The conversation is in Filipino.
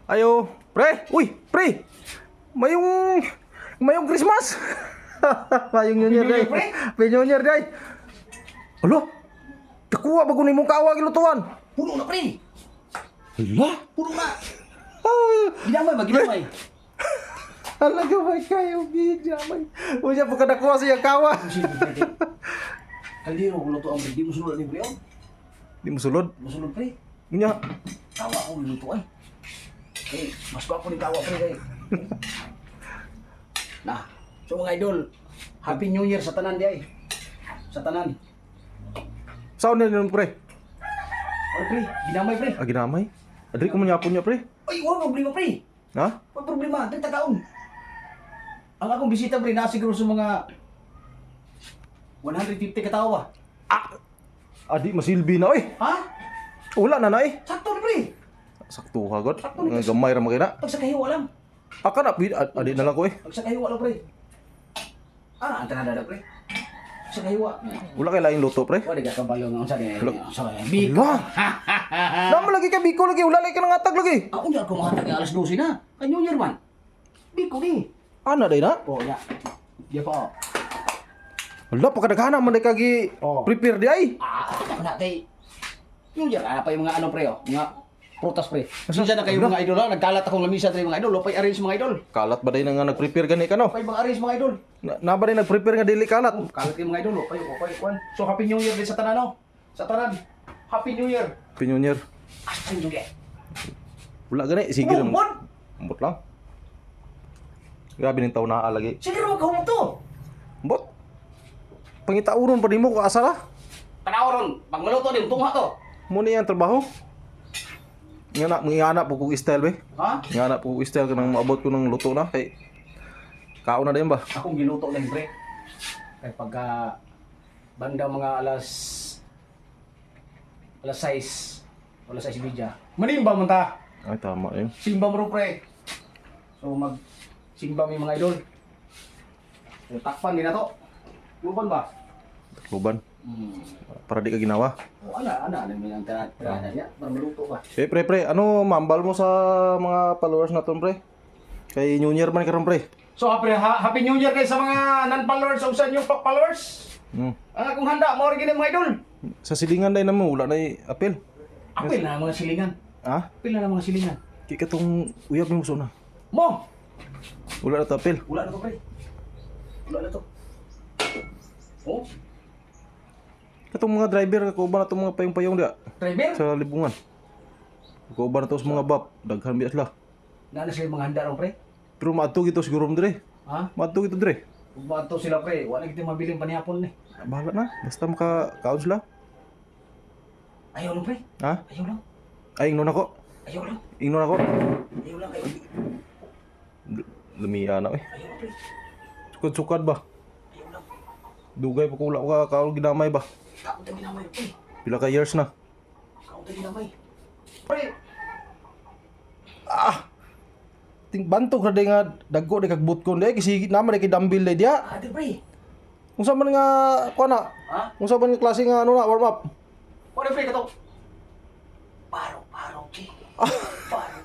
Ayo, pre. Uy, pre. Mayong Christmas. Mayong New Year day. Happy New Year day. Alo. Takuha bago ni mong kaawag ilutuan. Puno na, pre. Hala. Puno na. Ay. Ginamay ba? Ginamay. Hala ka may kayo gidamay. Unya pagkadakuha siya kawa. Kaldero ko luto ang pre. Di mo sulod ni pre. Di mo sulod. Musulod, pre. Unya. Tawa ko luto ay. Eh, mas gwapo ni tawa, pre. Kay. Nah, so mga idol, Happy New Year sa tanan di ay. Sa tanan. Saan na nun, pre? Oy, pre. Ginamay, pre. Ah, ginamay. Adri ko manyapon niya, pre. Ay, wala problema, pre. Ha? Wala problema. 30 taon. Ang akong bisita, pre, na siguro sa mga 150 katao ba? Adi, masilbi na, oy. Ha? Wala na na, eh. Sakto na, pre. Sakto ha, God. Sakto ni- Nga gamay ra makina. Pag sa kahiwa lang. Aka na, adi na lang ko, eh. Pag sa kahiwa lang, pre. Ang tanada, pre. Sa kahiwa. Wala kay laing luto, pre. Wala ka kabalo nga sa Wala. Biko. Wala. Naman lagi ka, Biko lagi. Wala lagi ka nangatag lagi. Ako niya kung makatag alas 12 na. Kanyo niya man. Biko ni. Ana day na? Oh, ya. Dia pa. Wala, pagkadaghana man day kagi Oh. prepare di ay. Ako na kay. Yung diyan pa yung mga ano pre oh. Mga prutas pre. Sinsa na kayo mga idol ha. Nagkalat akong lamisa tayo mga idol. Lopay arrange mga idol. Kalat ba day na nga nag-prepare gani ka no? Lopay mga arrange mga idol. Na ba day nag-prepare nga dili kalat? Kalat kayo mga idol. Lopay. Kwan. So Happy New Year din sa tanan no. Sa tanan. Happy New Year. Pinunyer. Asin juga. Wala gani, sige lang. Bon. Ambot lang. Grabe ning taw naa lagi. Sige ra magkahumog to. Ambot. Pangitauron pa nimo ko asala. Tanaw ron. Pag maluto din tungha to. Mo ni ang trabaho. Nga na po kong style be. Ha? Nga na po kong style kanang maabot ko ng luto na kay kao na din ba? Akong giluto lang pre. Kaya pagka banda mga alas 6 media. Manimba man ta. Ay tama eh. Simba mo ro pre. So simba mi mga idol. So, takpan din na to. Lupan ba? Luban. Para di ka ginawa. O ana mi ang tirada niya para maluto ba. Pre, ano mambal mo sa mga followers naton pre? Kay New Year man karon pre. So happy New Year guys sa mga non-followers o sa new followers. Hmm. Ang akong handa mo rin mga idol. Sa silingan day namo wala na apel. Apil na ang mga silingan. Ha? Apil na ang mga silingan. Kay katong uyab ni muso na. Mo! Wala na ta apel. Wala na to, pre. Wala na to. Oh, Katong mga driver kauban na tong mga payong-payong dia driver? sa libungan. Kauban na to sa mga bab, daghan biya sila. Nana sila mga handa ron, pre. Pero maadto gito siguro dire. Ha? Maadto gito dire. Kung ba to sila, pre, wala kita mabiling panihapon ni. Bahala na, basta maka-kaon sila. Ayaw lang, pre. Ha? Ayaw lang. Ay, ingnon ako. Ayaw lang. Ingnon ako. Ayaw lang kayo. Lumiya na eh. Ayaw lang, pre. Sukad-sukad ba? Ayaw lang. Dugay pa kula ka kaon ginamay ba? Kaon tayo ginamay, pre. Pila ka years na. Kaon tayo ginamay. Pre, Ting bantog na day nga dagko day kagbut ko day kasi naman day kay dambil day dia. ate, pre. Unsa man nga kuan na? Ha? Unsa man nga klase nga ano na warm up? Wala, pre, kato. Paro, che. Paro.